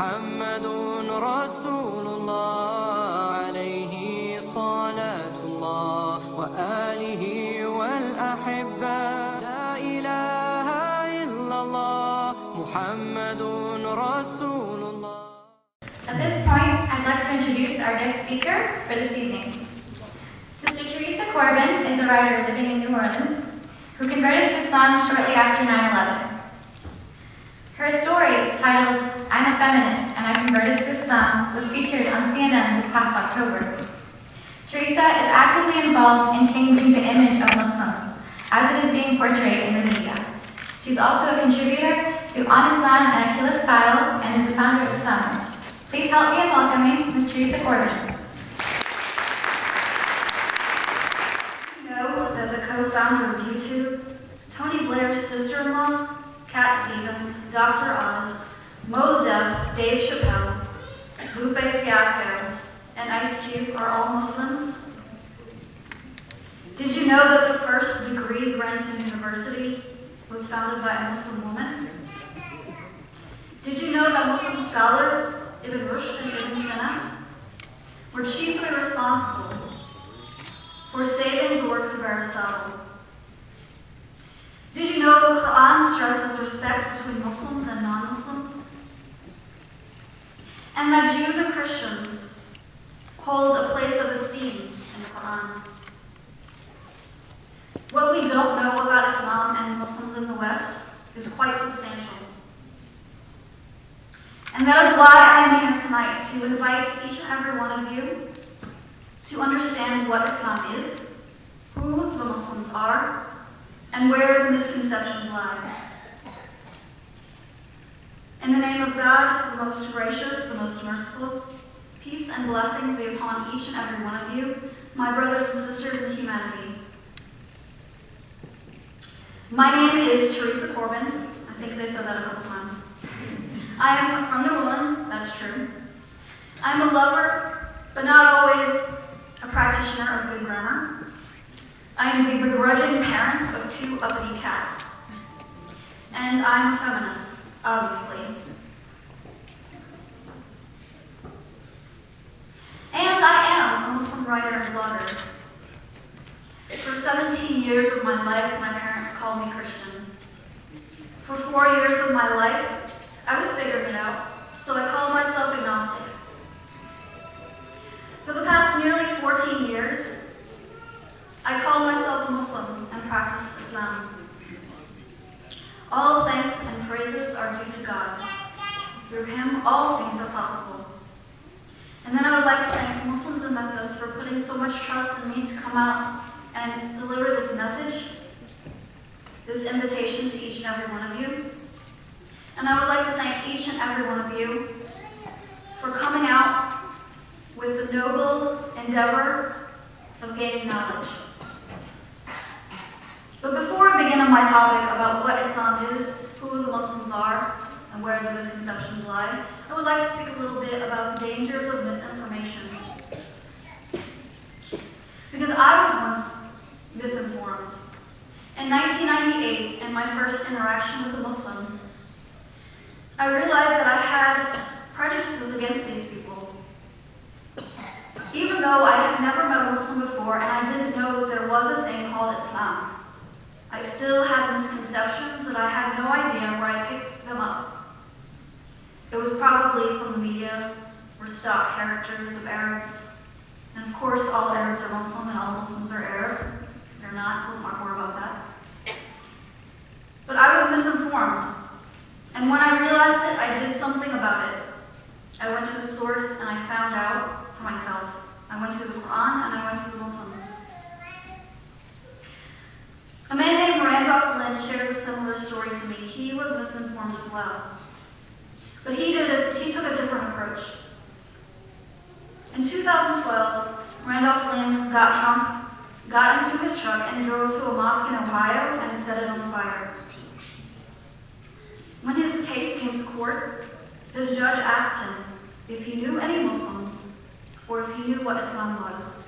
محمد رسول الله عليه صلاة الله وآله والأحبة لا إله إلا الله محمد رسول الله. At this point, I'd like to introduce our guest speaker for this evening. Sister Teresa Corbin is a writer living in New Orleans who converted to Islam shortly after 9/11. Her story, titled "I'm a Feminist and I Converted to Islam," was featured on CNN this past October. Teresa is actively involved in changing the image of Muslims as it is being portrayed in the media. She's also a contributor to On Islam and Akila Style and is the founder of Islamwich. Please help me in welcoming Ms. Teresa Corbin. You know that the co-founder of YouTube, Tony Blair's sister-in-law, Cat Stevens, Dr. Oz, Mos Def, Dave Chappelle, Lupe Fiasco, and Ice Cube are all Muslims? Did you know that the first degree granting university was founded by a Muslim woman? Did you know that Muslim scholars, Ibn Rushd and Ibn Sina, were chiefly responsible for saving the works of Aristotle? Did you know the Quran stresses respect between Muslims and non-Muslims? And that Jews and Christians hold a place of esteem in the Quran? What we don't know about Islam and Muslims in the West is quite substantial. And that is why I am here tonight, to invite each and every one of you to understand what Islam is, who the Muslims are, and where the misconceptions lie. In the name of God, the most gracious, the most merciful, peace and blessings be upon each and every one of you, my brothers and sisters in humanity. My name is Teresa Corbin. I think they said that a couple times. I am from New Orleans, that's true. I'm a lover, but not always a practitioner of good grammar. I am the begrudging parent of 2 uppity cats. And I'm a feminist, obviously. And I am a Muslim writer and blogger. For 17 years of my life, my parents called me Christian. For 4 years of my life, I was figuring it out, so I called myself agnostic. For the past nearly 14 years, I called myself a Muslim and practiced Islam. All thanks and praises are due to God. Through Him, all things are possible. And then I would like to thank Muslims in Memphis for putting so much trust in me to come out and deliver this message, this invitation to each and every one of you. And I would like to thank each and every one of you for coming out with the noble endeavor of gaining knowledge. But before I begin on my topic about what Islam is, who the Muslims are, and where the misconceptions lie, I would like to speak a little bit about the dangers of misinformation. Because I was once misinformed. In 1998, in my first interaction with a Muslim, I realized that I had prejudices against these people. Even though I had never met a Muslim before and I didn't know that there was a thing called Islam, I still had misconceptions that I had no idea where I picked them up. It was probably from the media or stock characters of Arabs. And of course, all Arabs are Muslim and all Muslims are Arab. They're not, we'll talk more about that. But I was misinformed. And when I realized it, I did something about it. I went to the source and I found out for myself. I went to the Quran and I went to the Muslims. A man named Randolph Lynn shares a similar story to me. He was misinformed as well. But he took a different approach. In 2012, Randolph Lynn got drunk, got into his truck and drove to a mosque in Ohio and set it on fire. When his case came to court, his judge asked him if he knew any Muslims or if he knew what Islam was.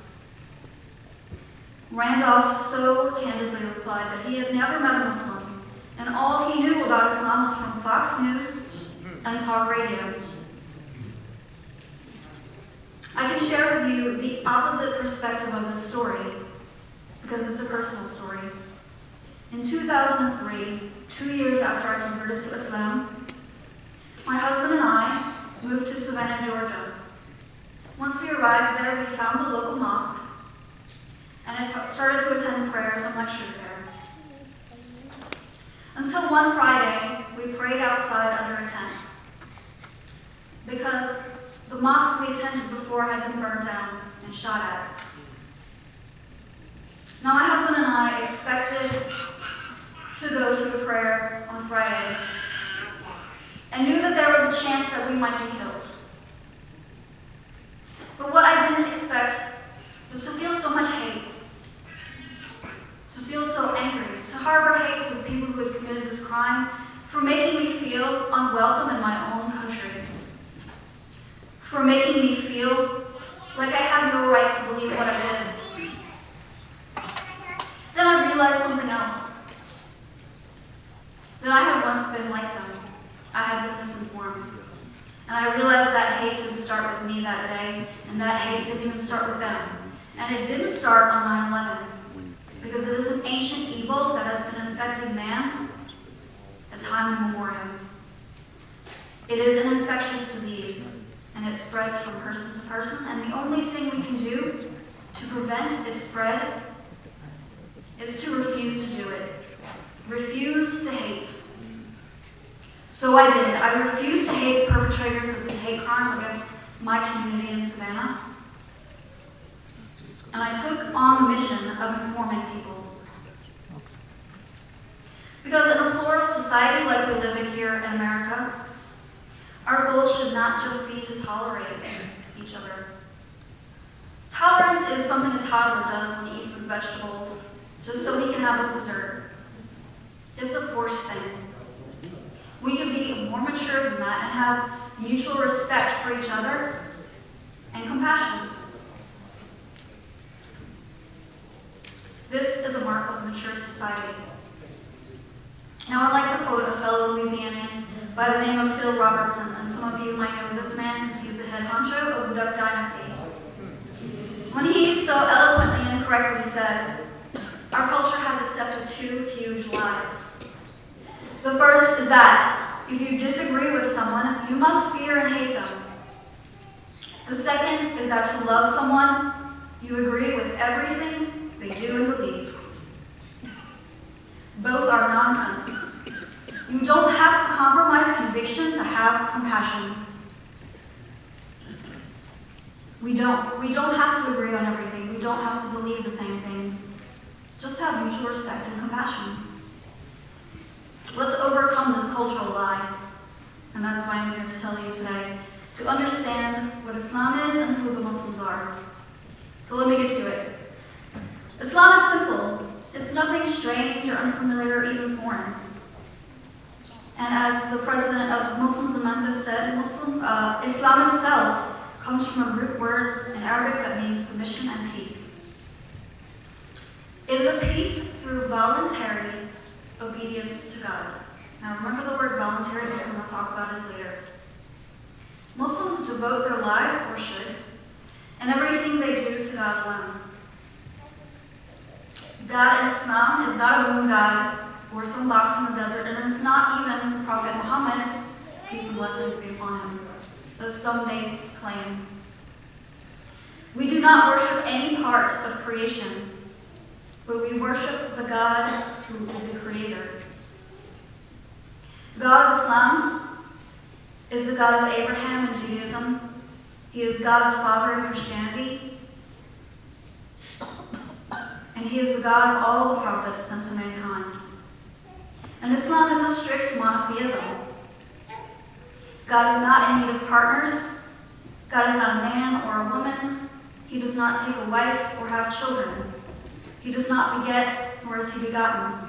Randolph so candidly replied that he had never met a Muslim, and all he knew about Islam was from Fox News and talk radio. I can share with you the opposite perspective of this story because it's a personal story. In 2003, 2 years after I converted to Islam, my husband and I moved to Savannah, Georgia. Once we arrived there, we found the local mosque and started to attend prayers and lectures there. Until one Friday, we prayed outside under a tent because the mosque we attended before had been burned down and shot at. Now my husband and I expected to go to the prayer on Friday and knew that there was a chance that we might be killed. But what I didn't expect was to feel so much hate, to feel so angry, to harbor hate for the people who had committed this crime, for making me feel unwelcome in my own country, for making me feel like I had no right to believe what I did. Then I realized something else, that I had once been like them. I had been misinformed. And I realized that hate didn't start with me that day, and that hate didn't even start with them. And it didn't start on 9/11, because it is an ancient evil that has been infecting man at time immemorial. It is an infectious disease, and it spreads from person to person, and the only thing we can do to prevent its spread is to refuse to do it. Refuse to hate. So I did. I refused to hate the perpetrators of this hate crime against my community in Savannah. And I took on the mission of informing people. Because in a plural society like we live in here in America, our goal should not just be to tolerate each other. Tolerance is something a toddler does when he eats his vegetables, just so he can have his dessert. It's a forced thing. We can be more mature than that and have mutual respect for each other and compassion. This is a mark of a mature society. Now I'd like to quote a fellow Louisianian by the name of Phil Robertson, and some of you might know this man because he's the head honcho of the Duck Dynasty. When he so eloquently and correctly said, "Our culture has accepted two huge lies. The first is that if you disagree with someone, you must fear and hate them. The second is that to love someone, you agree with everything they do and believe. Both are nonsense. You don't have to compromise conviction to have compassion. We don't have to agree on everything. We don't have to believe the same things. Just have mutual respect and compassion. Let's overcome this cultural lie. And that's why I'm here to tell you today, to understand what Islam is and who the Muslims are. So let me get to it. Islam is simple. It's nothing strange or unfamiliar or even foreign. And as the president of Muslims in Memphis said, Islam itself comes from a root word in Arabic that means submission and peace. It is a peace through voluntary obedience to God. Now remember the word voluntary because I'm going to talk about it later. Muslims devote their lives, or should, and everything they do to God alone. God in Islam is not a moon god or some box in the desert, and it's not even Prophet Muhammad, peace and blessings be upon him, as some may claim. We do not worship any part of creation, but we worship the God who is the creator. The God of Islam is the God of Abraham in Judaism. He is God the Father in Christianity. And he is the God of all the prophets sent to mankind. And Islam is a strict monotheism. God is not in need of partners. God is not a man or a woman. He does not take a wife or have children. He does not beget, nor is he begotten.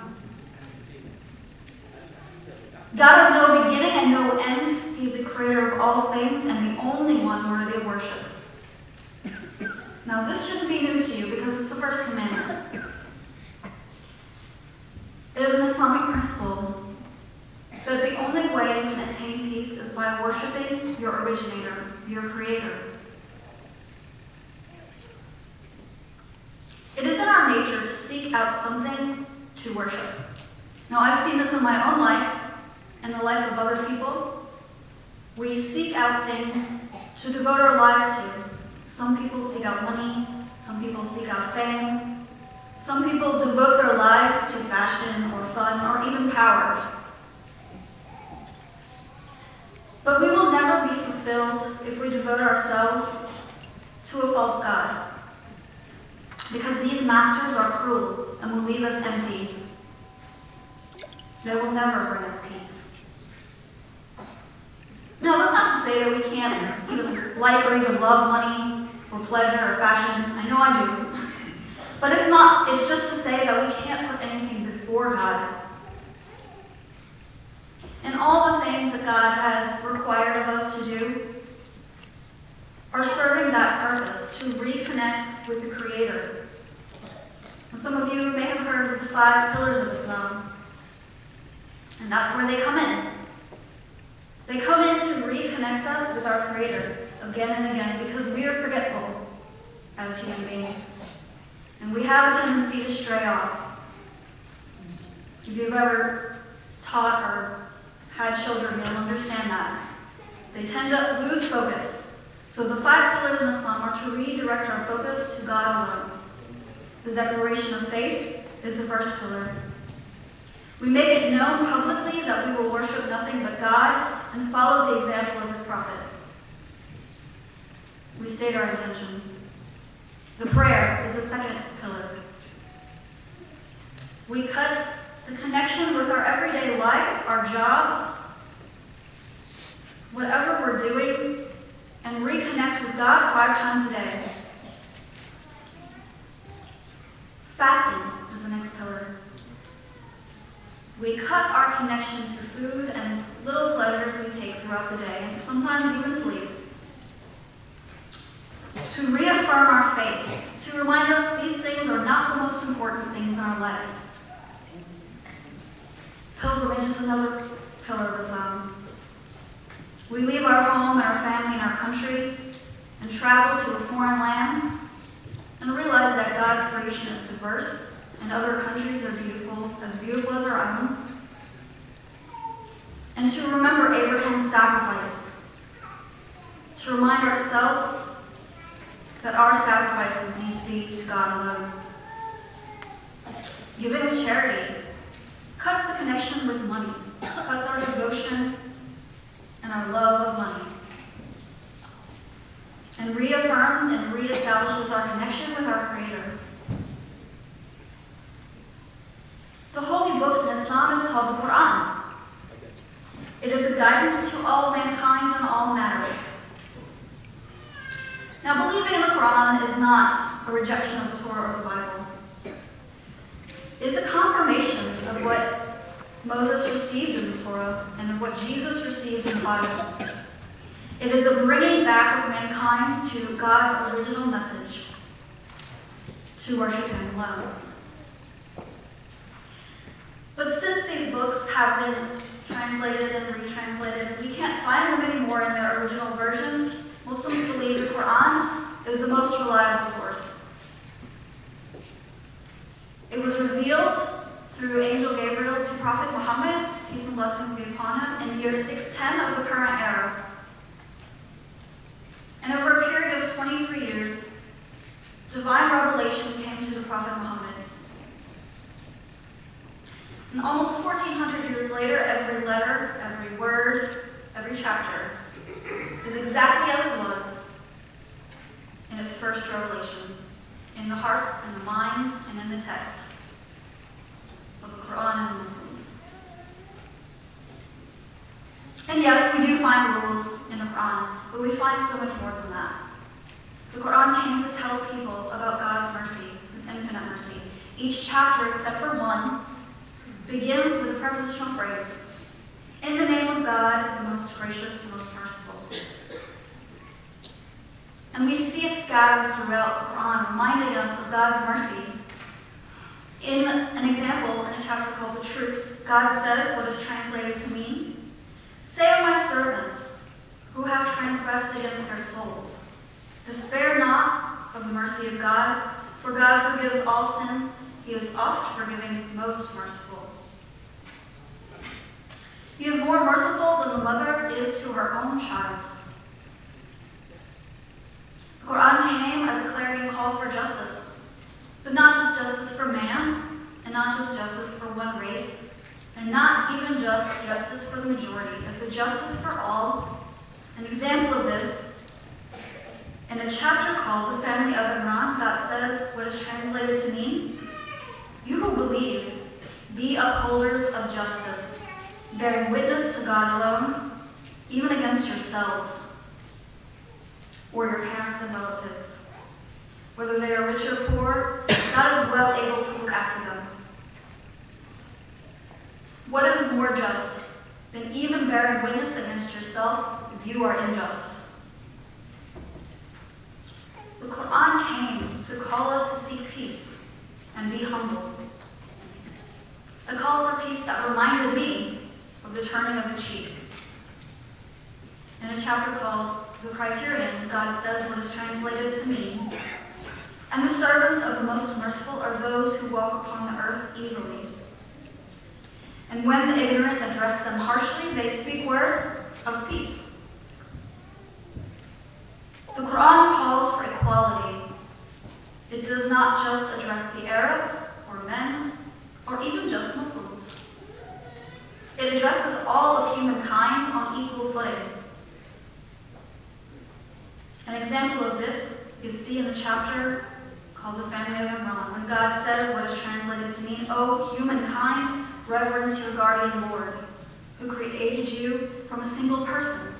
God has no beginning and no end. He is the creator of all things and the only one worthy of worship. Now this shouldn't be new to you because it's the first commandment. It is an Islamic principle that the only way you can attain peace is by worshiping your originator, your creator. seek out something to worship. Now, I've seen this in my own life and the life of other people. We seek out things to devote our lives to. Some people seek out money. Some people seek out fame. Some people devote their lives to fashion or fun or even power. But we will never be fulfilled if we devote ourselves to a false god, because these masters are cruel and will leave us empty. They will never bring us peace. Now, that's not to say that we can't even like or even love money or pleasure or fashion. I know I do. But it's just to say that we can't put anything before God. And all the things that God has required of us to do are serving that purpose, to reconnect with the Creator. And some of you may have heard of the 5 pillars of Islam. And that's where they come in. They come in to reconnect us with our Creator again and again, because we are forgetful as human beings. And we have a tendency to stray off. If you've ever taught or had children, you'll understand that. They tend to lose focus. So the 5 pillars in Islam are to redirect our focus to God alone. The declaration of faith is the first pillar. We make it known publicly that we will worship nothing but God and follow the example of His prophet. We state our intention. The prayer is the second pillar. We cut the connection with our everyday lives, our jobs, whatever we're doing, and reconnect with God 5 times a day. Fasting is the next pillar. We cut our connection to food and little pleasures we take throughout the day, and sometimes even sleep. To reaffirm our faith, to remind us these things are not the most important things in our life. Pilgrimage is another pillar of Islam. We leave our home and our family and our country and travel to a foreign land and realize that God's creation is diverse and other countries are beautiful as our own. And to remember Abraham's sacrifice, to remind ourselves that our sacrifices need to be to God alone. Giving of charity cuts the connection with money, cuts our devotion and our love of money, and reaffirms and reestablishes our connection with our Creator. The holy book in Islam is called the Quran. It is a guidance to all mankind in all matters. Now, believing in the Quran is not a rejection of the Torah or the Bible. It is a confirmation of what Moses received in the Torah and of what Jesus received in the Bible. It is a bringing back of mankind to God's original message, to worship Him alone. But since these books have been translated and retranslated, and we can't find them anymore in their original version, Muslims believe the Quran is the most reliable source. It was revealed through Angel Gabriel to Prophet Muhammad, peace and blessings be upon him, in the year 610 of the current era. And over a period of 23 years, divine revelation came to the Prophet Muhammad. And almost 1,400 years later, every letter, every word, every chapter is exactly as it was in its first revelation, in the hearts and the minds and in the text of the Quran and the Muslims. And yes, we do find rules in the Quran, but we find so much more than that. The Quran came to tell people about God's mercy, His infinite mercy. Each chapter, except for one, begins with a prepositional phrase, in the name of God, the most gracious, the most merciful. And we see it scattered throughout the Quran, reminding us of God's mercy. In an example, in a chapter called The Troops, God says what is translated to mean, "Say of my servants, who have transgressed against their souls, despair not of the mercy of God, for God forgives all sins He is oft forgiving, most merciful. He is more merciful than the mother is to her own child. The Quran came as a clarion call for justice, but not just justice for man, and not just justice for one race, and not even just justice for the majority. It's a justice for all. An example of this, in a chapter called The Family of Imran, God says what is translated to mean, "You who believe, be upholders of justice, bearing witness to God alone, even against yourselves, or your parents and relatives. Whether they are rich or poor, God is well able to look after them." What is more just than even bearing witness against yourself if you are unjust? The Quran came to call us to seek peace and be humble. A call for peace that reminded me of the turning of the cheek. In a chapter called The Criterion, God says what is translated to mean, "And the servants of the Most Merciful are those who walk upon the earth easily. And when the ignorant address them harshly, they speak words of peace." The Quran calls for equality. It does not just address the Arab, or men, or even just Muslims. It addresses all of humankind on equal footing. An example of this you can see in the chapter called The Family of Imran, when God says what is translated to mean, "O humankind, reverence your guardian Lord, who created you from a single person,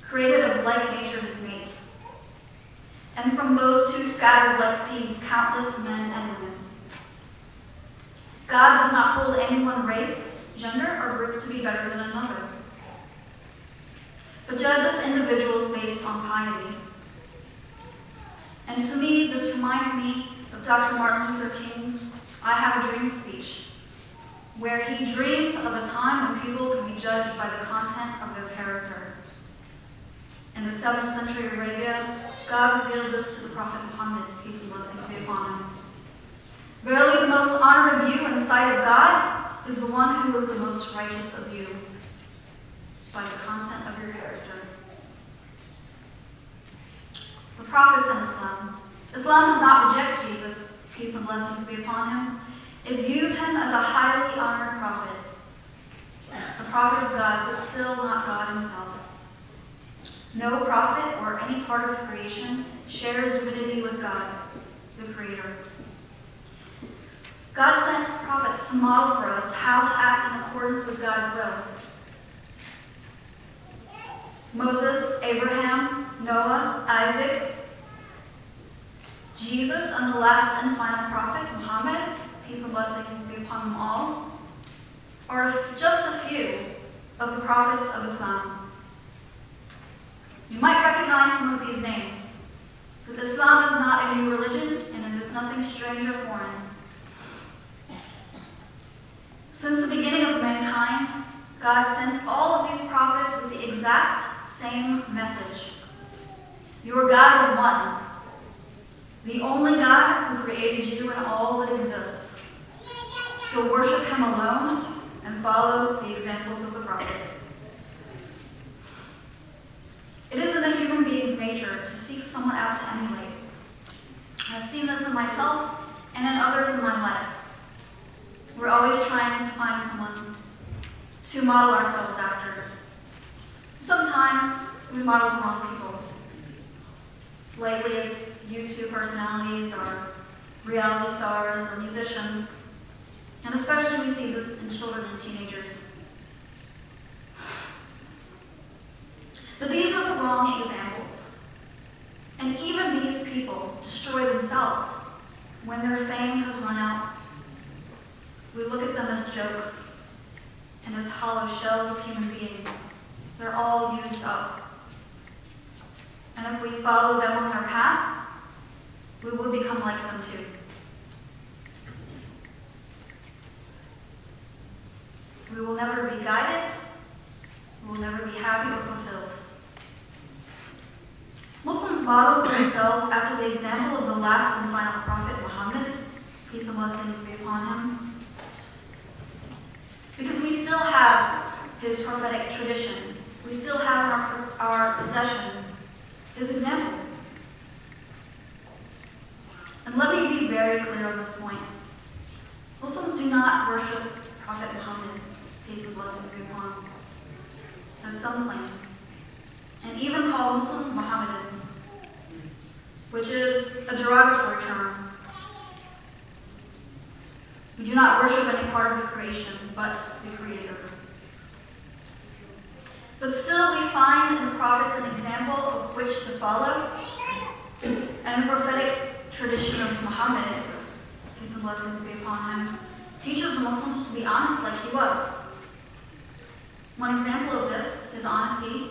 created of like nature his mate, and from those two scattered like seeds countless men and women." God does not hold any one race, gender, or group to be better than another, but judges individuals based on piety. And to me, this reminds me of Dr. Martin Luther King's "I Have a Dream" speech, where he dreams of a time when people can be judged by the content of their character. In the 7th century Arabia, God revealed this to the Prophet Muhammad, peace and blessings be upon him. "Verily, the most honor of you in the sight of God is the one who is the most righteous of you, by the content of your character." The prophets in Islam. Islam does not reject Jesus, peace and blessings be upon him. It views him as a highly honored prophet, a prophet of God, but still not God himself. No prophet or any part of creation shares divinity with God, the Creator. God sent prophets to model for us how to act in accordance with God's will. Moses, Abraham, Noah, Isaac, Jesus, and the last and final prophet, Muhammad, peace and blessings be upon them all, are just a few of the prophets of Islam. You might recognize some of these names, because Islam is not a new religion and it is nothing strange or foreign. Since the beginning of mankind, God sent all of these prophets with the exact same message. Your God is one, the only God who created you and all that exists. So worship him alone and follow the examples of the prophet. It is in a human being's nature to seek someone out to emulate. I've seen this in myself and in others in my life. We're always trying to find someone to model ourselves after. Sometimes we model the wrong people. Lately it's YouTube personalities or reality stars or musicians, and especially we see this in children and teenagers. But these are the wrong examples. And even these people destroy themselves when their fame has run out. We look at them as jokes and as hollow shells of human beings. They're all used up. And if we follow them on their path, we will become like them too. We will never be guided. We will never be happy or fulfilled. Muslims model themselves after the example of the last and final prophet, Muhammad, peace and blessings be upon him. Because we still have his prophetic tradition. We still have in our possession his example. And let me be very clear on this point. Muslims do not worship Prophet Muhammad, peace and blessings be upon him, as some claim, and even call Muslims Mohammedans, which is a derogatory term. We do not worship any part of the creation, but the Creator. But still, we find in the prophets an example of which to follow, and the prophetic tradition of Muhammad, peace and blessings be upon him, teaches the Muslims to be honest like he was. One example of this, his honesty,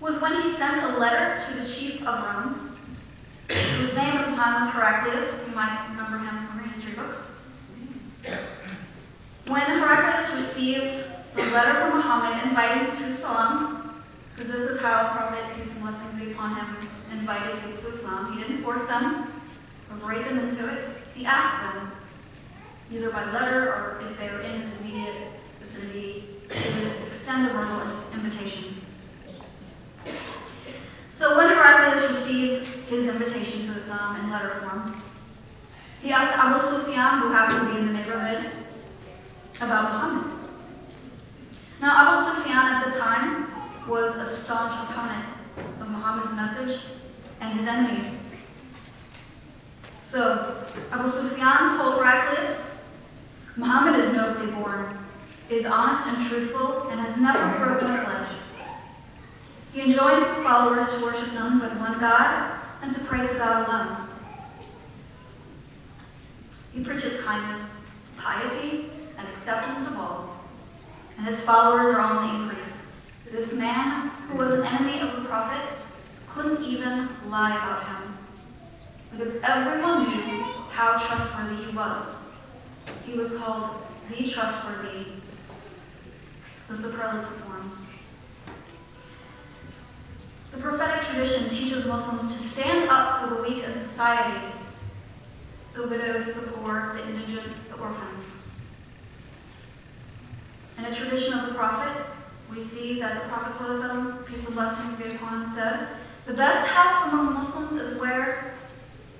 was when he sent a letter to the chief of Rome, whose name at the time was Heraclius. You might remember him from your history books. When Heraclius received the letter from Muhammad inviting him to Islam, because this is how Prophet, peace and blessings be upon him, invited people to Islam. He didn't force them or break them into it. He asked them, either by letter or if they were in his immediate vicinity, to extend a verbal invitation. So when Heraclius received his invitation to Islam in letter form, he asked Abu Sufyan, who happened to be in the neighborhood, about Muhammad. Now, Abu Sufyan at the time was a staunch opponent of Muhammad's message and his enemy. So, Abu Sufyan told Heraclius, Muhammad is nobly born, is honest and truthful, and has never broken a pledge. He enjoins his followers to worship none but one God and to praise God alone. He preaches kindness, piety, and acceptance of all, and his followers are on the increase. This man, who was an enemy of the Prophet, couldn't even lie about him, because everyone knew how trustworthy he was. He was called the trustworthy, the superlative form. The prophetic tradition teaches Muslims to stand up for the weak in society, the widowed, the poor, the indigent, the orphans. In a tradition of the Prophet, we see that the Prophet ﷺ, peace and blessings be upon him, said, the best house among the Muslims is where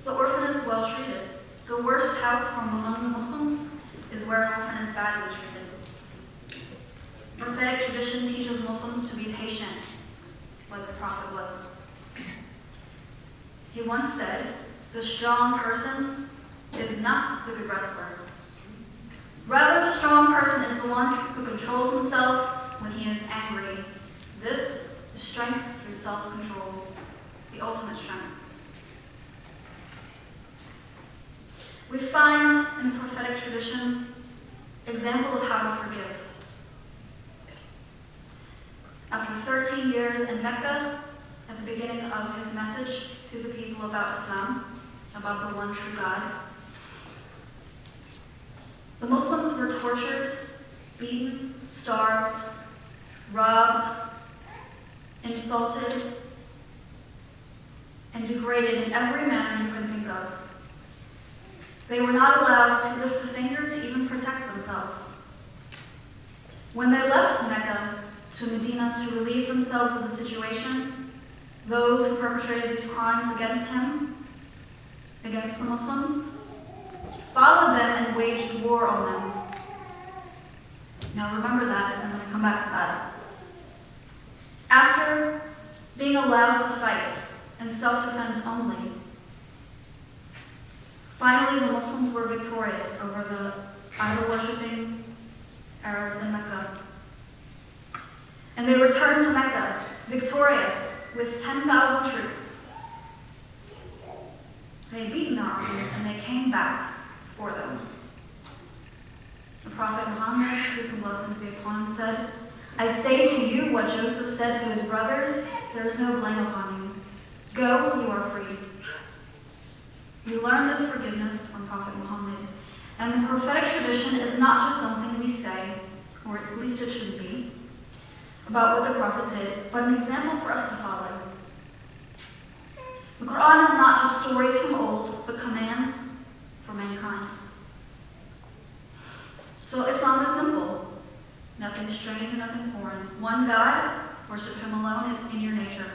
the orphan is well treated. The worst house from among the Muslims is where an orphan is badly treated. The prophetic tradition teaches Muslims to be patient, like the Prophet was. He once said, the strong person is not the good wrestler. Rather, the strong person is the one who controls himself when he is angry. This is strength through self-control, the ultimate strength. We find in the prophetic tradition example of how to forgive. After 13 years in Mecca, at the beginning of his message to the people about Islam, about the one true God, the Muslims were tortured, beaten, starved, robbed, insulted, and degraded in every manner you can think of. They were not allowed to lift a finger to even protect themselves. When they left Mecca to Medina to relieve themselves of the situation, those who perpetrated these crimes against him, against the Muslims, followed them and waged war on them. Now remember that, as I'm going to come back to that. After being allowed to fight in self-defense only, finally the Muslims were victorious over the idol-worshipping Arabs in Mecca. And they returned to Mecca, victorious, with 10,000 troops. They had beaten their armies and they came back for them. The Prophet Muhammad, peace and blessings be upon him, said, I say to you what Joseph said to his brothers, there is no blame upon you. Go, you are free. We learn this forgiveness from Prophet Muhammad. And the prophetic tradition is not just something we say, or at least it should be, about what the Prophet did, but an example for us to follow. The Quran is not just stories from old, but commands, for mankind. So Islam is simple. Nothing strange or nothing foreign. One God, worship Him alone, it's in your nature.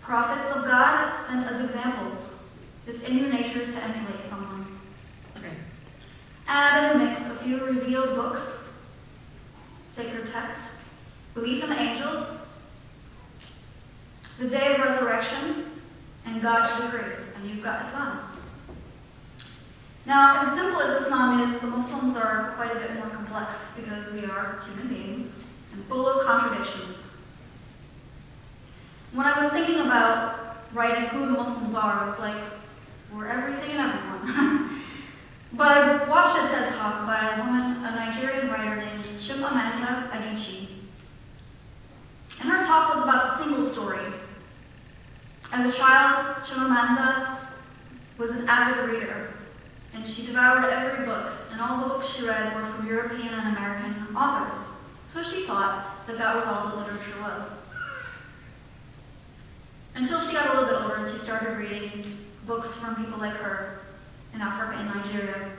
Prophets of God sent as examples. It's in your nature to emulate someone. Add in the mix a few revealed books, sacred text, belief in the angels, the day of resurrection, and God's decree, and you've got Islam. Now, as simple as Islam is, the Muslims are quite a bit more complex because we are human beings and full of contradictions. When I was thinking about writing who the Muslims are, I was like, we're everything and everyone. But I watched a TED Talk by a woman, a Nigerian writer named Chimamanda Adichie. And her talk was about the single story. As a child, Chimamanda was an avid reader, and she devoured every book, and all the books she read were from European and American authors. So she thought that that was all that literature was. Until she got a little bit older and she started reading books from people like her in Africa and Nigeria.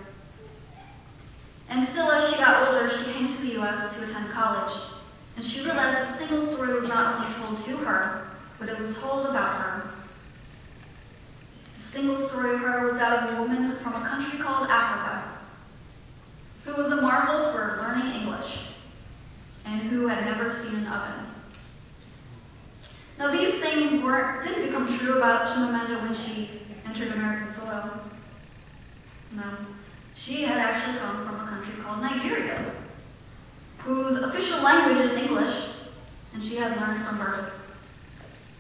And still, as she got older, she came to the US to attend college, and she realized that the single story was not only told to her, but it was told about her. The single story of her was that of a woman from a country called Africa, who was a marvel for learning English, and who had never seen an oven. Now, these things didn't become true about Chimamanda when she entered American soil. No. She had actually come from a country called Nigeria, whose official language is English, and she had learned from birth.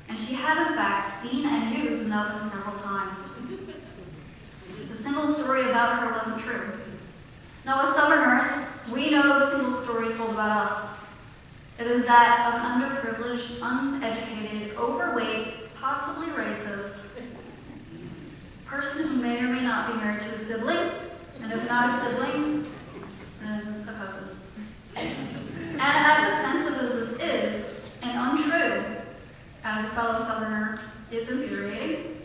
And she had, in fact, seen and used an oven several times. The single story about her wasn't true. Now, as Southerners, we know the single story told about us. It is that of an underprivileged, uneducated, overweight, possibly racist person who may or may not be married to a sibling, and if not a sibling, then a cousin. And as offensive as this is, and untrue, as a fellow Southerner, it's infuriating.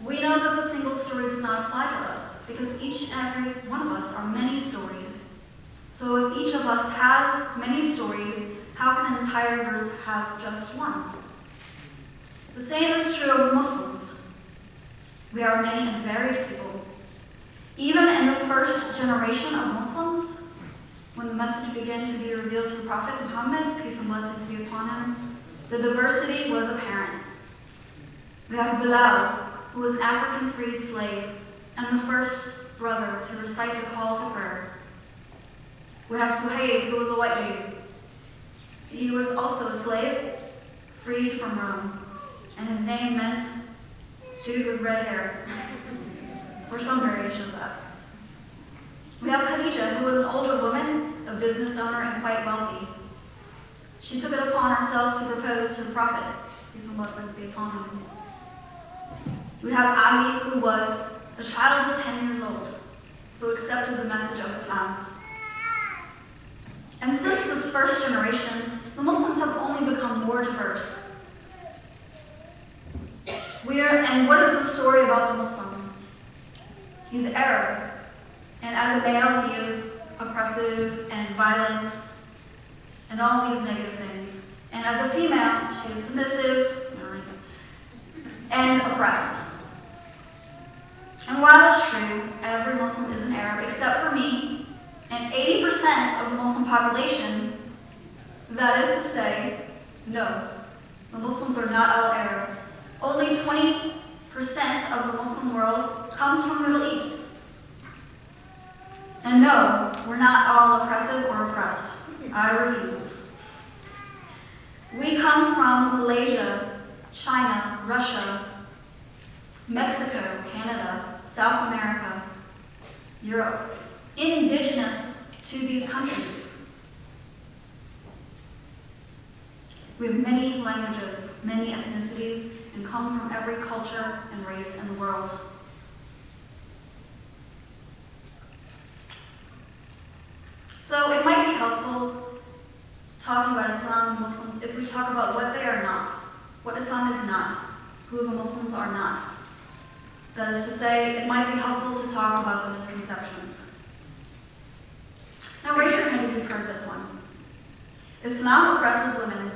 We know that the single story does not apply to us, because each and every one of us are many-storied. So if each of us has many stories, how can an entire group have just one? The same is true of Muslims. We are many and varied people. Even in the first generation of Muslims, when the message began to be revealed to the Prophet Muhammad, peace and blessings be upon him, the diversity was apparent. We have Bilal, who was an African freed slave, and the first brother to recite the call to prayer. We have Suhaib, who was a white Jew. He was also a slave, freed from Rome, and his name meant dude with red hair, or some variation of that. We have Khadija, who was an older woman, a business owner, and quite wealthy. She took it upon herself to propose to the Prophet, peace and blessings be upon him. We have Ali, who was a child of 10 years old, who accepted the message of Islam. And since this first generation, the Muslims have only become more diverse. And what is the story about the Muslim? He's Arab, and as a male, he is oppressive and violent, and all these negative things. And as a female, she is submissive and oppressed. And while that's true, every Muslim is an Arab except for me, and 80% of the Muslim population, that is to say, no, the Muslims are not all Arab. Only 20% of the Muslim world comes from the Middle East. And no, we're not all oppressive or oppressed. I refuse. We come from Malaysia, China, Russia, Mexico, Canada, South America, Europe, indigenous to these countries. We have many languages, many ethnicities, and come from every culture and race in the world. So it might be helpful talking about Islam and Muslims if we talk about what they are not, what Islam is not, who the Muslims are not. That is to say, it might be helpful to talk about the misconceptions. Now raise your hand if you've heard this one. Islam oppresses women.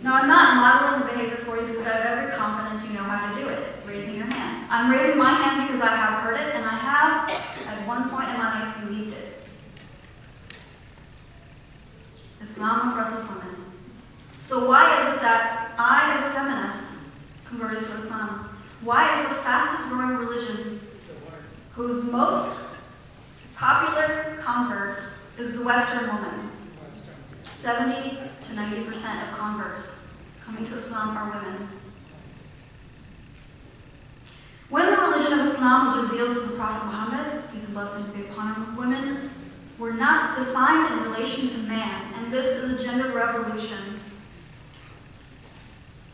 Now I'm not modeling the behavior for you because I have every confidence you know how to do it, raising your hands. I'm raising my hand because I have heard it and I have, at one point in my life, believed it. Islam oppresses women. So why is it that I, as a feminist, converted to Islam? Why is the fastest growing religion, whose most popular convert is the Western woman? 70 to 90% of converts coming to Islam are women. When the religion of Islam was revealed to the Prophet Muhammad, peace and blessings be upon him, women were not defined in relation to man, and this is a gender revolution.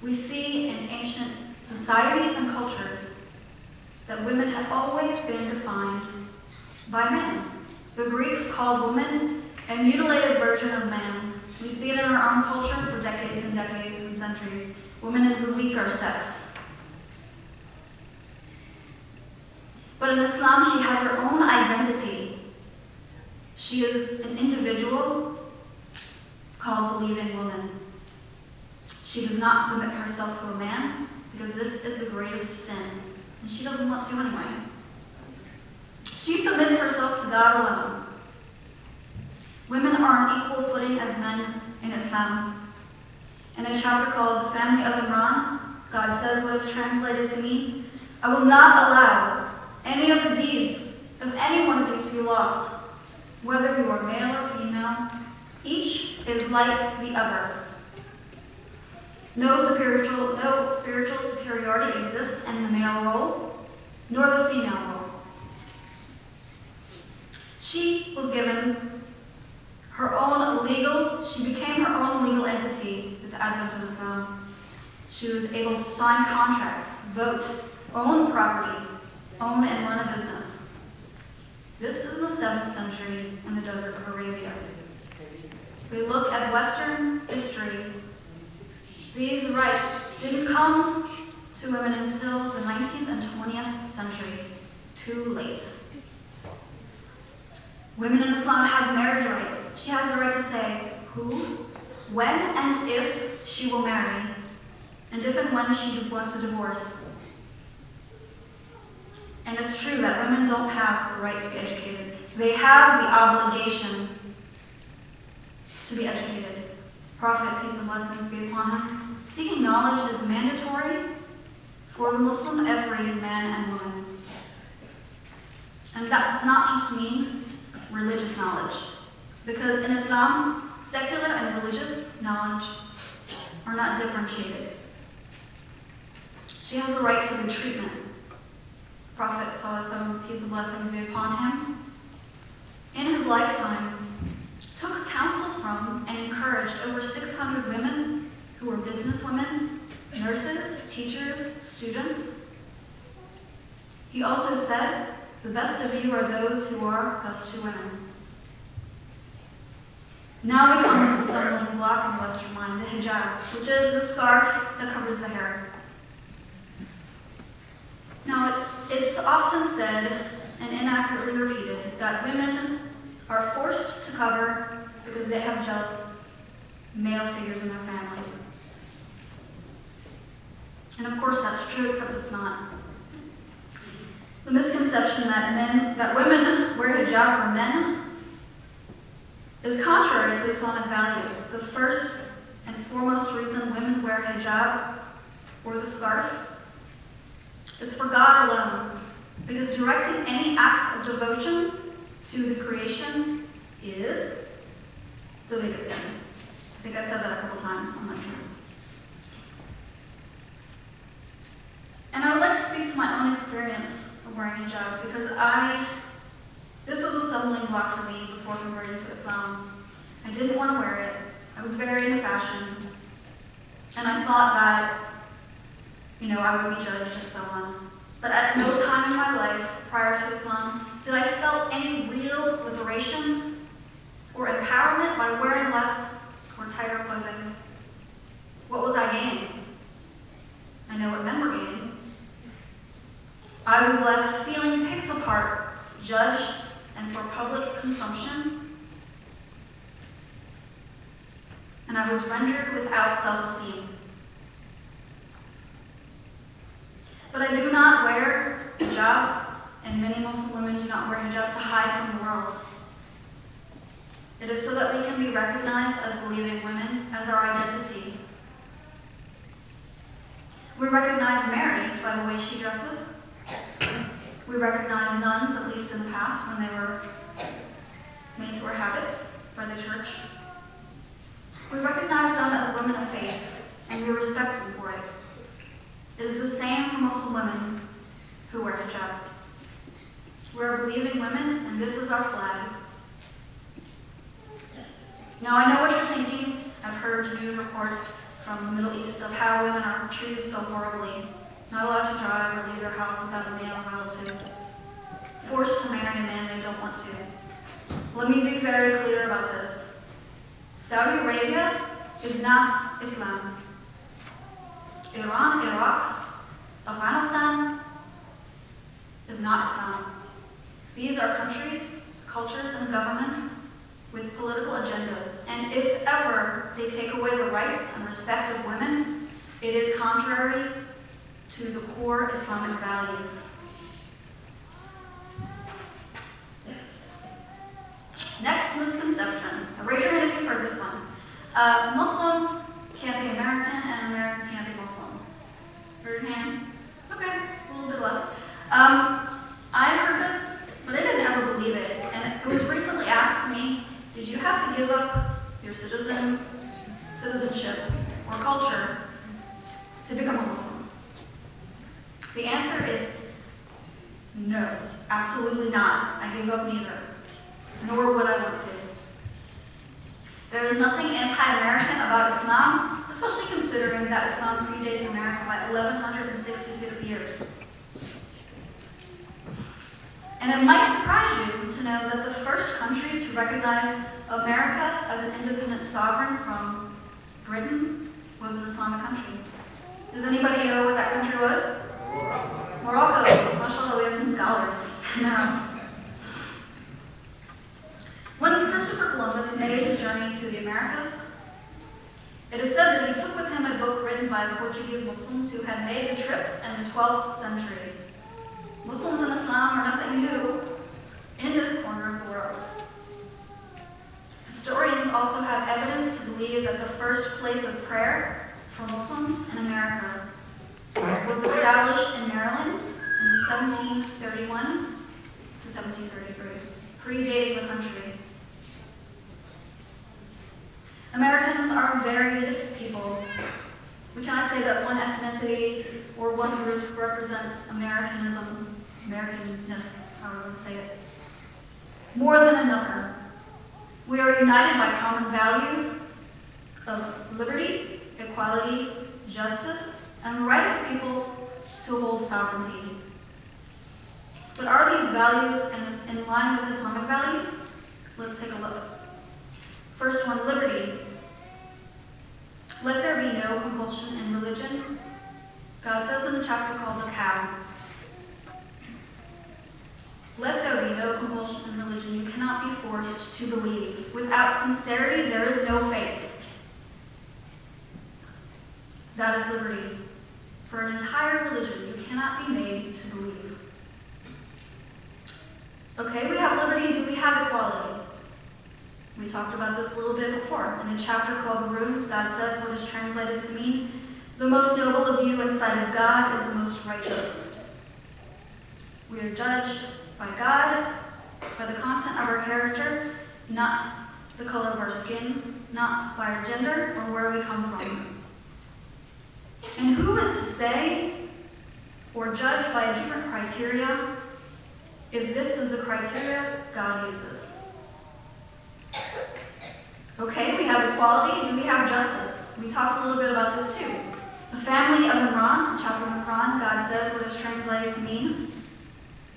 We see in ancient societies and cultures that women had always been defined by men. The Greeks called woman a mutilated version of man. We see it in our own culture for decades and decades and centuries. Woman is the weaker sex. But in Islam, she has her own identity. She is an individual called believing woman. She does not submit herself to a man because this is the greatest sin, and she doesn't want to anyway. She submits herself to God alone. Women are on equal footing as men in Islam. In a chapter called The Family of Imran, God says what is translated to me, I will not allow any of the deeds of any one of you to be lost, whether you are male or female. Each is like the other. No spiritual superiority exists in the male role, nor the female role. She was given she became her own legal entity with the advent of Islam. She was able to sign contracts, vote, own property, own and run a business. This is the 7th century in the desert of Arabia. We look at Western history. These rights didn't come to women until the 19th and 20th century. Too late. Women in Islam have marriage rights. She has the right to say who, when, and if she will marry, and if and when she wants a divorce. And it's true that women don't have the right to be educated. They have the obligation to be educated. Prophet, peace and blessings be upon him, seeking knowledge is mandatory for the Muslim, every man and woman. And that does not just mean religious knowledge, because in Islam, secular and religious knowledge are not differentiated. She has the right to good treatment. Prophet, ﷺ, peace and blessings be upon him, in his lifetime, took counsel from and encouraged over 600 women who were businesswomen, nurses, teachers, students. He also said, the best of you are those who are best to women. Now we come to the stumbling block in the Western mind, the hijab, which is the scarf that covers the hair. Now it's often said and inaccurately repeated that women are forced to cover because they have jealous male figures in their family. And of course that's true, except it's not. The misconception that women wear hijab for men is contrary to Islamic values. The first and foremost reason women wear hijab or the scarf is for God alone, because directing any act of devotion to the creation is the biggest sin. I think I said that a couple times, I'm not sure. And I would like to speak to my own experience of wearing hijab, because this was a stumbling block for me before converting to Islam. I didn't want to wear it. I was very into fashion. And I thought that, I would be judged and so on. But at no time in my life prior to Islam did I felt any real liberation or empowerment by wearing less or tighter clothing. What was I gaining? I know what men were gaining. I was left feeling picked apart, judged, and for public consumption. And I was rendered without self-esteem. But I do not wear hijab, and many Muslim women do not wear hijab to hide from the world. It is so that we can be recognized as believing women, as our identity. We recognize Mary by the way she dresses. We recognize nuns, at least in the past, when they were made to wear habits by the church. We recognize them as women of faith, and we respect them for it. It is the same for Muslim women who wear hijab. We are believing women, and this is our flag. Now, I know what you're thinking. I've heard news reports from the Middle East of how women are treated so horribly, not allowed to drive or leave their house without a male relative, forced to marry a man they don't want to. Let me be very clear about this. Saudi Arabia is not Islam. Iran, Iraq, Afghanistan is not Islam. These are countries, cultures, and governments with political agendas, and if ever they take away the rights and respect of women, it is contrary to the core Islamic values. Next misconception. Raise your hand if you've heard this one. Muslims can't be American and Americans can't be Muslim. Raise your hand. Okay, a little bit less. I've heard this, but I didn't ever believe it. And it was recently asked to me, did you have to give up your citizenship or culture to become a Muslim? The answer is no, absolutely not. I gave up neither, nor would I want to. There is nothing anti-American about Islam, especially considering that Islam predates America by 1,166 years. And it might surprise you to know that the first country to recognize America as an independent sovereign from Britain was an Islamic country. Does anybody know what that country was? Morocco. Mashallah, we have some scholars in the house. When Christopher Columbus made his journey to the Americas, it is said that he took with him a book written by Portuguese Muslims who had made the trip in the 12th century. Muslims and Islam are nothing new in this corner of the world. Historians also have evidence to believe that the first place of prayer for Muslims in America was established in Maryland in 1731 to 1733, predating the country. Americans are varied people. We cannot say that one ethnicity or one group represents Americanness, however you say it, more than another. We are united by common values of liberty, equality, justice, and the right of the people to hold sovereignty. But are these values in line with Islamic values? Let's take a look. First one, liberty. Let there be no compulsion in religion. God says in the chapter called the Cow. Let there be no compulsion in religion. You cannot be forced to believe. Without sincerity, there is no faith. That is liberty. For an entire religion, you cannot be made to believe. Okay, we have liberty. Do we have equality? We talked about this a little bit before. In a chapter called The Rooms, God says what is translated to mean, the most noble of you in sight of God is the most righteous. We are judged by God, by the content of our character, not the color of our skin, not by our gender or where we come from. And who is to say or judge by a different criteria if this is the criteria God uses? Okay, we have equality. Do we have justice? We talked a little bit about this too. The family of Imran, chapter of Quran, God says what is translated to mean,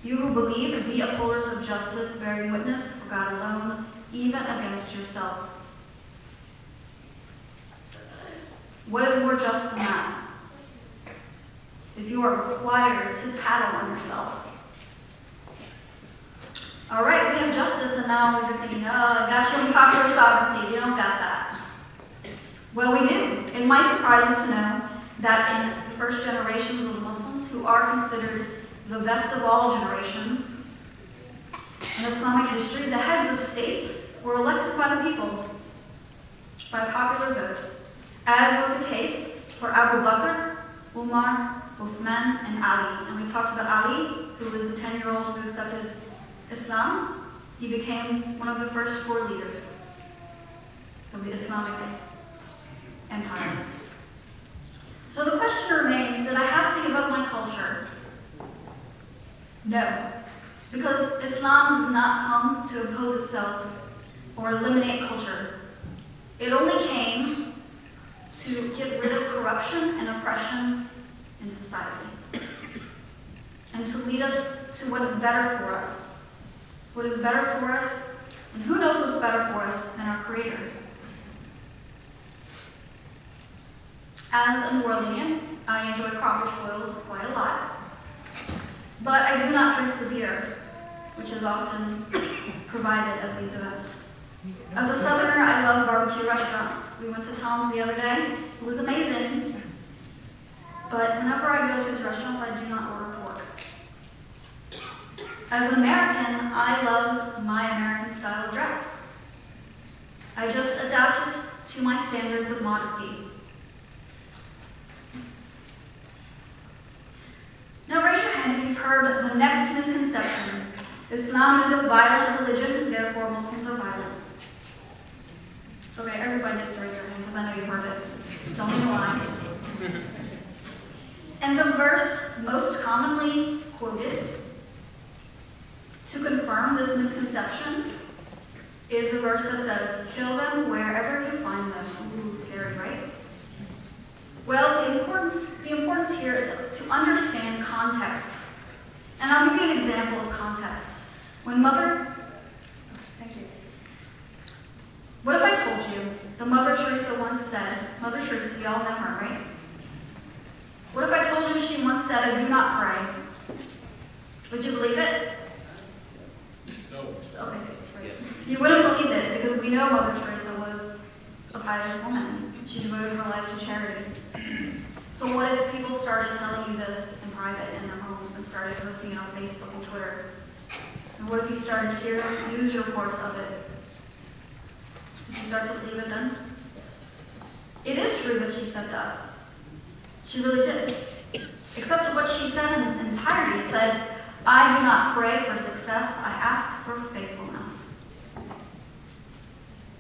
you who believe, be upholders of justice, bearing witness for God alone, even against yourself. What is more just than that? if you are required to tattle on yourself. All right, we have justice, and now you're thinking, oh, got you in popular sovereignty. You don't got that. Well, we do. It might surprise you to know that in the first generations of the Muslims, who are considered the best of all generations in Islamic history, the heads of state were elected by the people, by popular vote, as was the case for Abu Bakr, Umar, Uthman, and Ali. And we talked about Ali, who was the 10-year-old who accepted Islam. He became one of the first 4 leaders of the Islamic empire. So the question remains, did I have to give up my culture? No, because Islam does not come to impose itself or eliminate culture. It only came to get rid of corruption and oppression in society, and to lead us to what is better for us. What is better for us, and who knows what's better for us than our Creator? As a New Orleanian, I enjoy crawfish boils quite a lot, but I do not drink the beer, which is often provided at these events. As a Southerner, I love barbecue restaurants. We went to Tom's the other day. It was amazing. But whenever I go to these restaurants, I do not order pork. As an American, I love my American style dress. I just adapted to my standards of modesty. Now raise your hand if you've heard the next misconception. Islam is a violent religion, therefore Muslims are violent. Okay, everybody needs to raise their hand because I know you've heard it. Don't need to lie. And the verse most commonly quoted to confirm this misconception is the verse that says, kill them wherever you find them. Ooh, scary, right? Well, the importance here is to understand context. And I'll give you an example of context. When thank you. What if I told you the Mother Teresa once said, Mother Teresa, you all know her, right? What if I told you she once said, I do not pray? Would you believe it? No. Okay, right. You wouldn't believe it because we know Mother Teresa was a pious woman. She devoted her life to charity. So what if people started telling you this in private in their homes and started posting it on Facebook and Twitter? And what if you started to hear news reports of it? Would you start to believe it then? It is true that she said that. She really did. Except what she said in entirety said, I do not pray for success, I ask for faithfulness.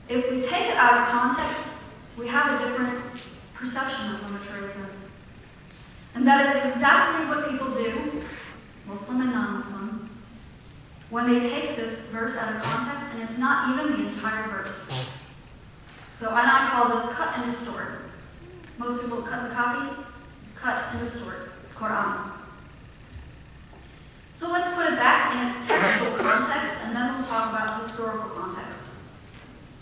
If we take it out of context, we have a different perception of Mother Teresa. And that is exactly what people do, Muslim and non-Muslim, when they take this verse out of context, and it's not even the entire verse. So, and I call this cut and distort. Most people cut the copy, cut and distort, Quran. So let's put it back in its textual context, and then we'll talk about historical context.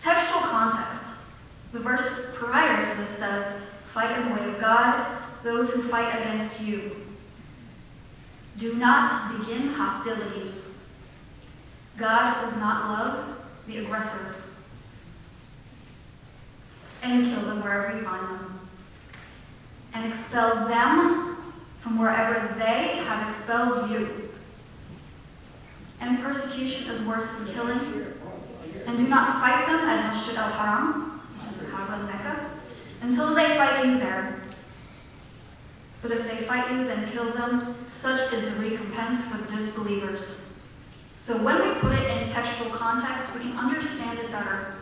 Textual context. The verse prior to this says, fight in the way of God, those who fight against you. Do not begin hostilities. God does not love the aggressors. And kill them wherever you find them. And expel them from wherever they have expelled you. And persecution is worse than killing. And do not fight them at Masjid al-Haram, which is the Kaaba in Mecca, until they fight you there. But if they fight you, then kill them. Such is the recompense for the disbelievers. So when we put it in textual context, we can understand it better.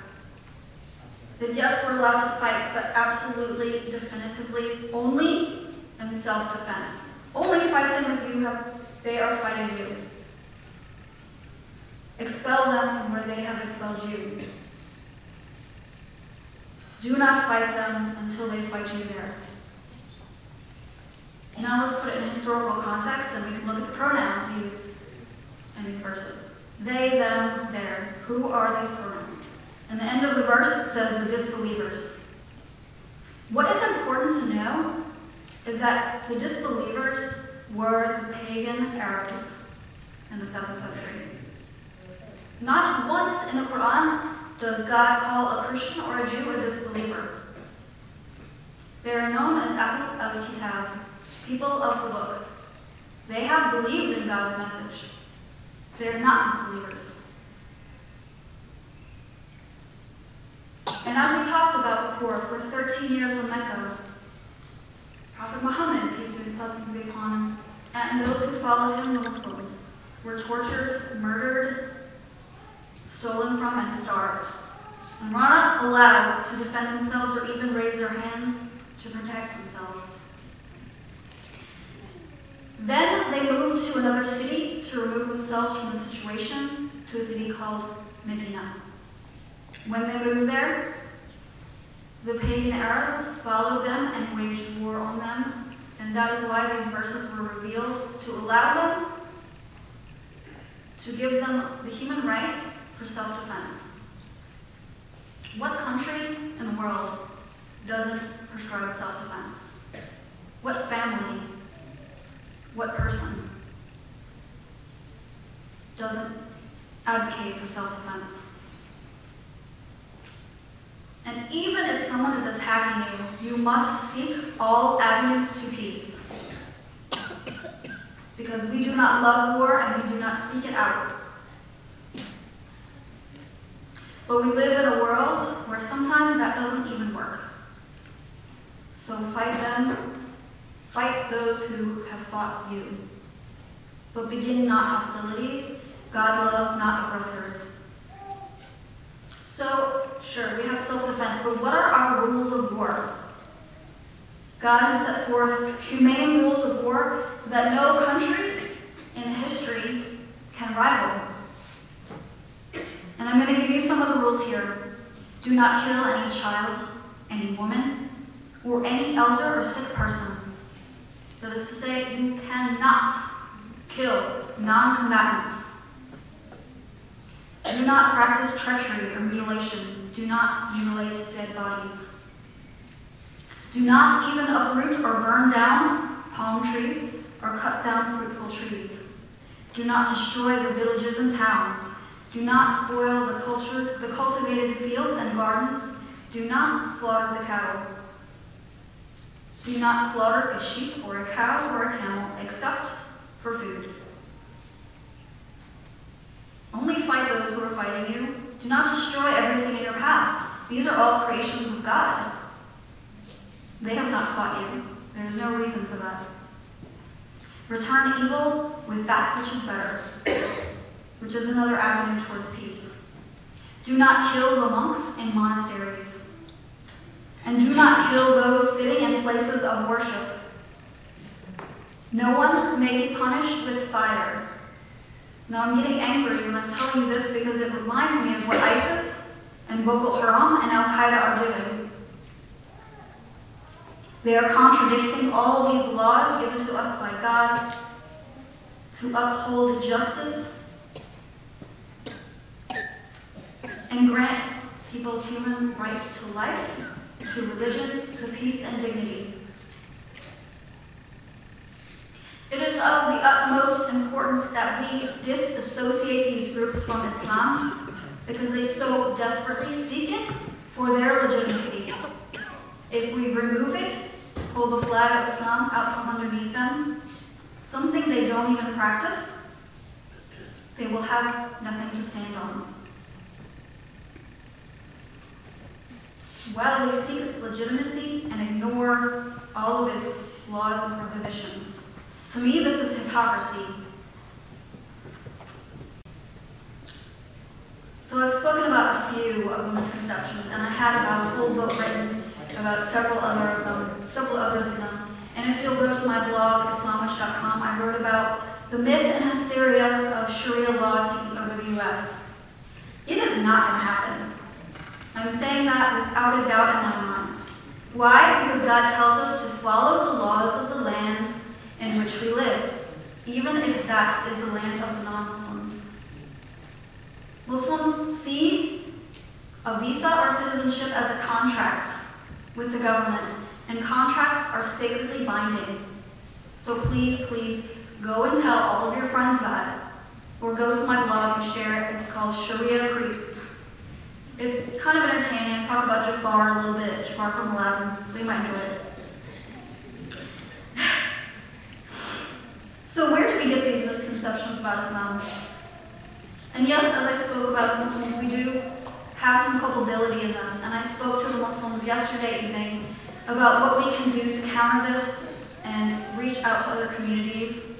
That yes, we're allowed to fight, but absolutely, definitively, only in self-defense. Only fight them if they are fighting you. Expel them from where they have expelled you. Do not fight them until they fight you there. Now let's put it in historical context, and we can look at the pronouns used in these verses. They, them, their. Who are these pronouns? And the end of the verse says the disbelievers. What is important to know is that the disbelievers were the pagan Arabs in the 7th century. Not once in the Quran does God call a Christian or a Jew a disbeliever. They are known as Ahl al-Kitab, people of the book. They have believed in God's message. They are not disbelievers. And as we talked about before, for 13 years in Mecca, Prophet Muhammad, peace be blessings be upon him, and those who followed him, the Muslims, were tortured, murdered, stolen from, and starved, and were not allowed to defend themselves or even raise their hands to protect themselves. Then they moved to another city to remove themselves from the situation, to a city called Medina. When they moved there, the pagan Arabs followed them and waged war on them, and that is why these verses were revealed, to allow them, to give them the human right for self-defense. What country in the world doesn't prescribe self-defense? What family, what person doesn't advocate for self-defense? And even if someone is attacking you, you must seek all avenues to peace. Because we do not love war and we do not seek it out. But we live in a world where sometimes that doesn't even work. So fight them, fight those who have fought you. But begin not hostilities. God loves not aggressors. So, sure, we have self-defense, but what are our rules of war? God has set forth humane rules of war that no country in history can rival. And I'm going to give you some of the rules here. Do not kill any child, any woman, or any elder or sick person. That is to say, you cannot kill non-combatants. Do not practice treachery or mutilation. Do not mutilate dead bodies. Do not even uproot or burn down palm trees or cut down fruitful trees. Do not destroy the villages and towns. Do not spoil the cultivated fields and gardens. Do not slaughter the cattle. Do not slaughter a sheep or a cow or a camel except for food. Only fight those who are fighting you. Do not destroy everything in your path. These are all creations of God. They have not fought you. There is no reason for that. Return evil with that which is better, which is another avenue towards peace. Do not kill the monks in monasteries. And do not kill those sitting in places of worship. No one may be punished with fire. Now I'm getting angry when I'm telling you this because it reminds me of what ISIS and Boko Haram and Al-Qaeda are doing. They are contradicting all these laws given to us by God to uphold justice and grant people human rights to life, to religion, to peace and dignity. It is of the utmost importance that we disassociate these groups from Islam because they so desperately seek it for their legitimacy. If we remove it, pull the flag of Islam out from underneath them, something they don't even practice, they will have nothing to stand on. While they seek its legitimacy and ignore all of its laws and prohibitions. To me, this is hypocrisy. So I've spoken about a few of the misconceptions, and I had about a whole book written about several others of them. And if you'll go to my blog, Islamish.com, I wrote about the myth and hysteria of Sharia law taking over the U.S. It is not going to happen. I'm saying that without a doubt in my mind. Why? Because God tells us to follow the laws of the land in which we live, even if that is the land of the non-Muslims. Muslims see a visa or citizenship as a contract with the government, and contracts are sacredly binding. So please, please, go and tell all of your friends that, or go to my blog and share it. It's called Sharia Creep. It's kind of entertaining. I talk about Jafar a little bit, Jafar from Aladdin, so you might enjoy it. So where do we get these misconceptions about Islam? And yes, as I spoke about the Muslims, we do have some culpability in this. And I spoke to the Muslims yesterday evening about what we can do to counter this and reach out to other communities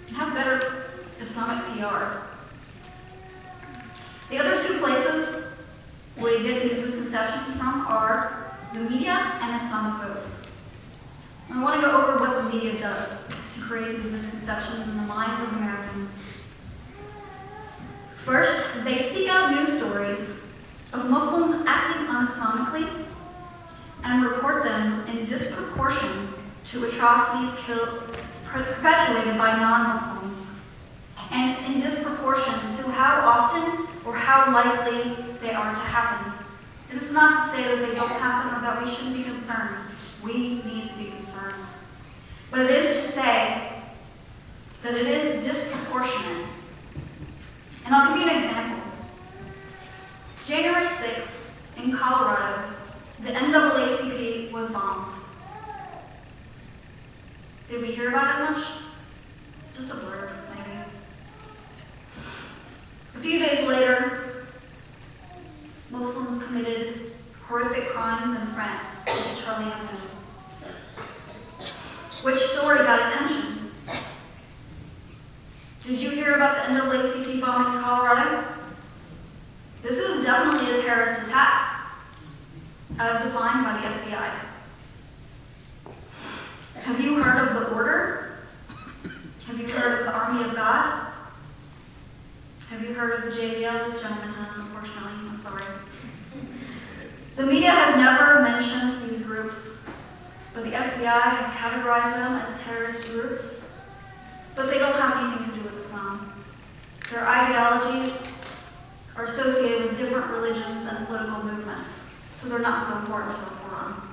and have better Islamic PR. The other two places where you get these misconceptions from are the media and Islamophobes. And I want to go over what the media does to create these misconceptions in the minds of Americans. First, they seek out news stories of Muslims acting un-Islamically and report them in disproportion to atrocities perpetuated by non-Muslims, and in disproportion to how often or how likely they are to happen. It is not to say that they don't happen or that we shouldn't be concerned. We need to be concerned. But it is to say that it is disproportionate. And I'll give you an example. January 6th in Colorado, the NAACP was bombed. Did we hear about it much? Just a blurb, maybe. A few days later, Muslims committed horrific crimes in France at Charlie Hebdo. Which story got attention? Did you hear about the NAACP bombing in Colorado? This is definitely a terrorist attack, as defined by the FBI. Have you heard of the Order? Have you heard of the Army of God? Have you heard of the JBL? This gentleman has, unfortunately. I'm sorry. The media has never mentioned these groups, but the FBI has categorized them as terrorist groups. But they don't have anything to do with Islam. Their ideologies are associated with different religions and political movements, so they're not so important to report on.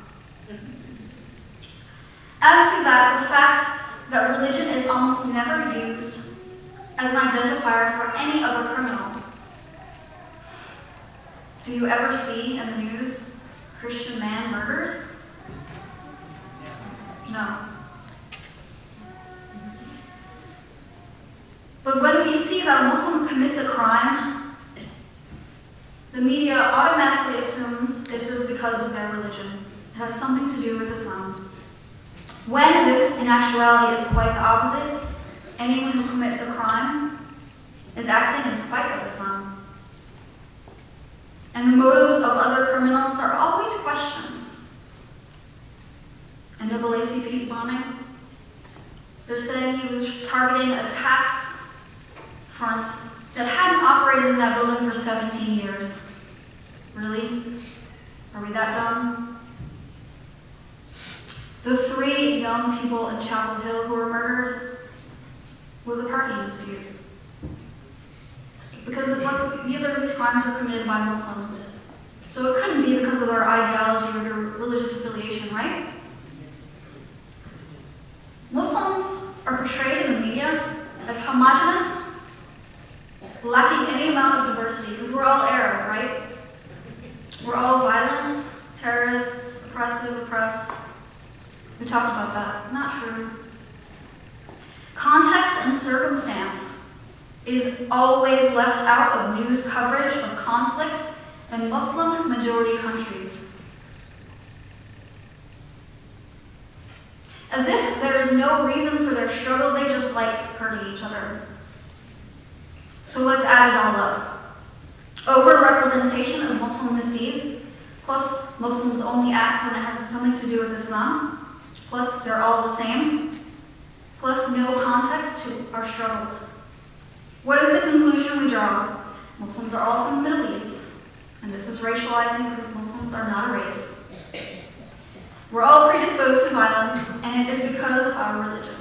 Add to that the fact that religion is almost never used as an identifier for any other criminal. Do you ever see in the news Christian man murders? No. But when we see that a Muslim commits a crime, the media automatically assumes this is because of their religion. It has something to do with Islam. When this, in actuality, is quite the opposite. Anyone who commits a crime is acting in spite of Islam. And the motives of other criminals are always questioned. NAACP bombing, they're saying he was targeting a tax front that hadn't operated in that building for 17 years. Really? Are we that dumb? The 3 young people in Chapel Hill who were murdered was a parking dispute. Because it wasn't, neither of these crimes were committed by Muslims. So it couldn't be because of their ideology or their religious affiliation, right? Muslims are portrayed in the media as homogenous, lacking any amount of diversity, because we're all Arab, right? We're all violent, terrorists, oppressive, oppressed. We talked about that. Not true. Context and circumstance is always left out of news coverage of conflict in Muslim-majority countries. As if there is no reason for their struggle, they just like hurting each other. So let's add it all up. Over-representation of Muslim misdeeds, plus Muslims only act when it has something to do with Islam, plus they're all the same, plus no context to our struggles. What is the conclusion we draw? Muslims are all from the Middle East, and this is racializing because Muslims are not a race. We're all predisposed to violence, and it is because of our religion.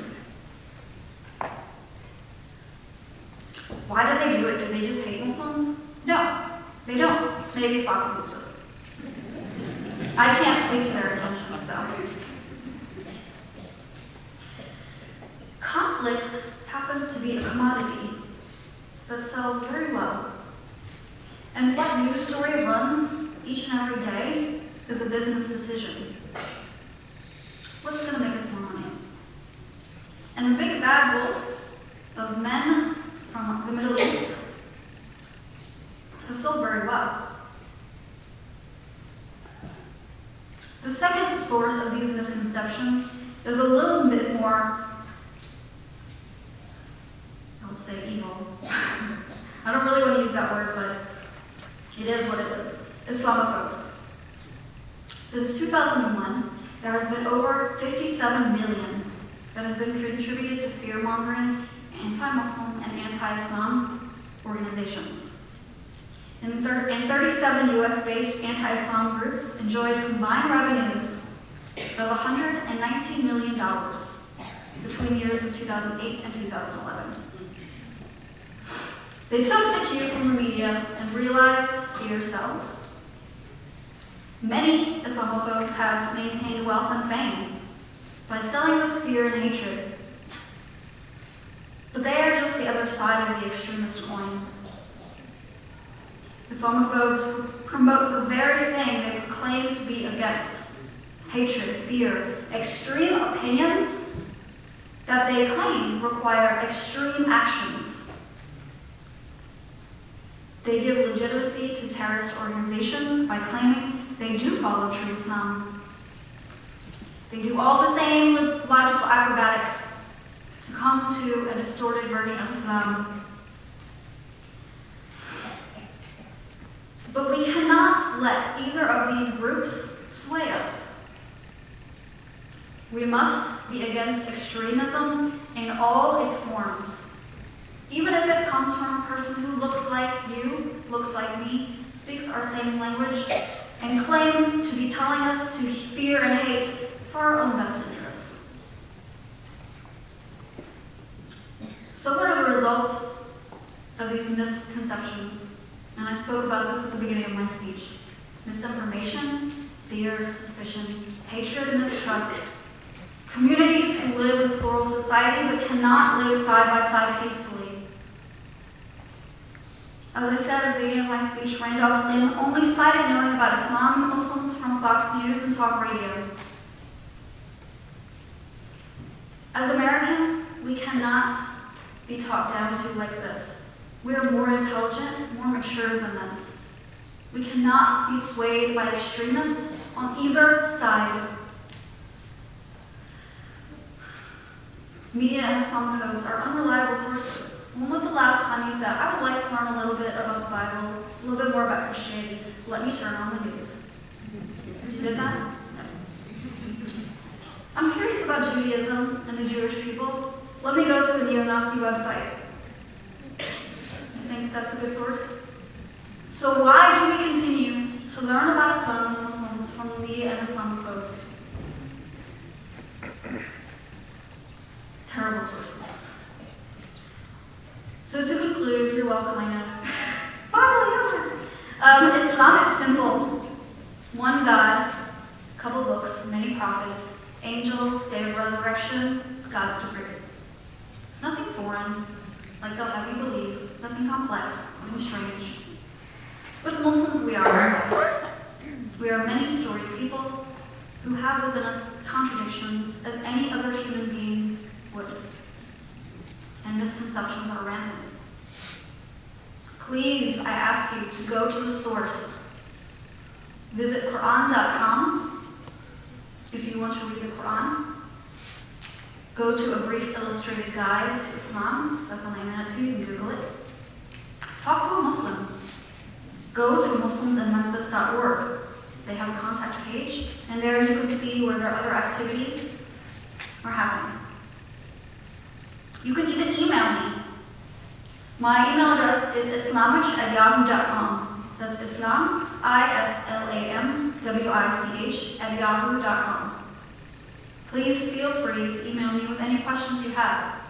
Why do they do it? Do they just hate Muslims? No, they don't. Maybe Fox News does. I can't speak to their intentions, though. Conflict happens to be a commodity that sells very well. And what news story runs each and every day is a business decision. What's going to make us more money? And the big bad wolf of men from the Middle East have sold very well. The second source of these misconceptions is a little bit more, I'll say evil. I don't really want to use that word, but it is what it is. Islamophobes. Since 2001, there has been over 57 million that has been contributed to fear-mongering, anti-Muslim, and anti-Islam organizations. And 37 US-based anti-Islam groups enjoyed combined revenues of $119 million between the years of 2008 and 2011. They took the cue from the media and realized fear sells. Many Islamophobes have maintained wealth and fame by selling this fear and hatred. But they are just the other side of the extremist coin. Islamophobes promote the very thing they proclaim to be against: hatred, fear, extreme opinions that they claim require extreme actions. They give legitimacy to terrorist organizations by claiming they do follow true Islam. They do all the same logical acrobatics to come to a distorted version of Islam. But we cannot let either of these groups sway us. We must be against extremism in all its forms. Even if it comes from a person who looks like you, looks like me, speaks our same language, and claims to be telling us to fear and hate for our own best interests. So what are the results of these misconceptions? And I spoke about this at the beginning of my speech. Misinformation, fear, suspicion, hatred, mistrust. Communities who live in a plural society but cannot live side by side peacefully. As I said at the beginning of my speech, Randolph Lynn only cited knowing about Islam and Muslims from Fox News and talk radio. As Americans, we cannot be talked down to like this. We are more intelligent, more mature than this. We cannot be swayed by extremists on either side. Media and Islamophobes are unreliable sources. When was the last time you said, I would like to learn a little bit about the Bible, a little bit more about Christianity, let me turn on the news? You did that? I'm curious about Judaism and the Jewish people. Let me go to a neo-Nazi website. You think that's a good source? So why do we continue to learn about Islam and Muslims from the media and Islamophobes? Terrible sources. So to conclude, you're welcome, I know. Finally, Islam is simple. One God, couple books, many prophets, angels, day of resurrection, God's decree. It's nothing foreign, like they'll have you believe, nothing complex, nothing strange. With Muslims, we are. We are many-storied people who have within us contradictions as any other human being would. And misconceptions are rampant. Please, I ask you to go to the source. Visit Quran.com if you want to read the Quran. Go to a brief illustrated guide to Islam. That's on the internet too, you can Google it. Talk to a Muslim. Go to muslimsinmemphis.org. They have a contact page, and there you can see where their other activities are happening. You can even email me. My email address is islamish@yahoo.com. That's Islam, ISLAMWICH @yahoo.com. Please feel free to email me with any questions you have.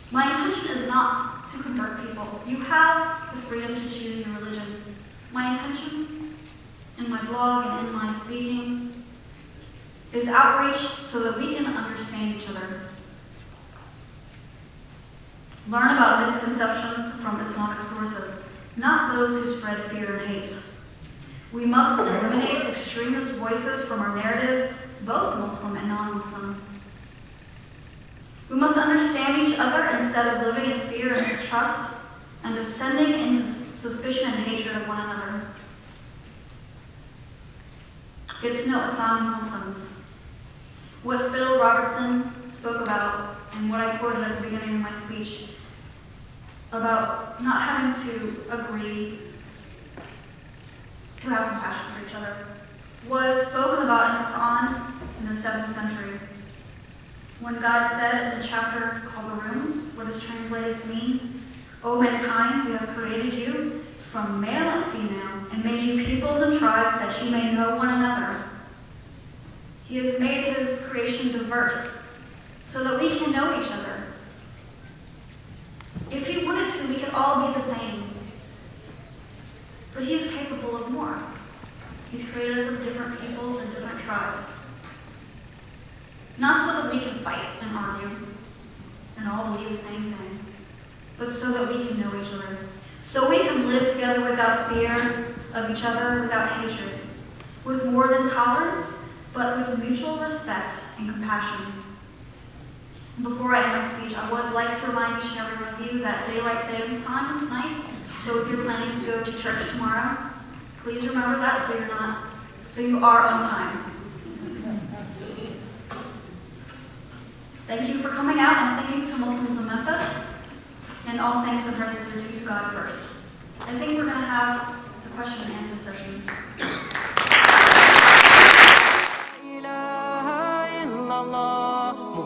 My intention is not to convert people. You have the freedom to choose your religion. My intention in my blog and in my speaking is outreach so that we can understand each other. Learn about misconceptions from Islamic sources, not those who spread fear and hate. We must eliminate extremist voices from our narrative, both Muslim and non-Muslim. We must understand each other instead of living in fear and mistrust and descending into suspicion and hatred of one another. Get to know Islam and Muslims. What Phil Robertson spoke about, and what I quoted at the beginning of my speech, about not having to agree to have compassion for each other, was spoken about in the Quran in the 7th century. When God said in a chapter called the Rooms, what is translated to mean, "O mankind, we have created you from male and female, and made you peoples and tribes that you may know one another." He has made his creation diverse so that we can know each other. If he wanted to, we could all be the same. But he is capable of more. He's created us of different peoples and different tribes. Not so that we can fight and argue and all believe the same thing, but so that we can know each other. So we can live together without fear of each other, without hatred, with more than tolerance, but with mutual respect and compassion. And before I end my speech, I would like to remind each and every one of you that daylight savings time is tonight. So if you're planning to go to church tomorrow, please remember that so you are on time. Thank you for coming out, and thank you to Muslims of Memphis. And all thanks and praise are due to God first. I think we're going to have the question and answer session.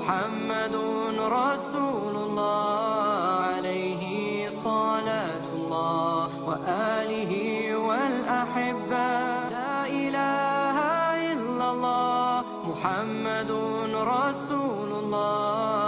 محمد رسول الله عليه صلاة الله وآله والأحبة لا إله إلا الله محمد رسول الله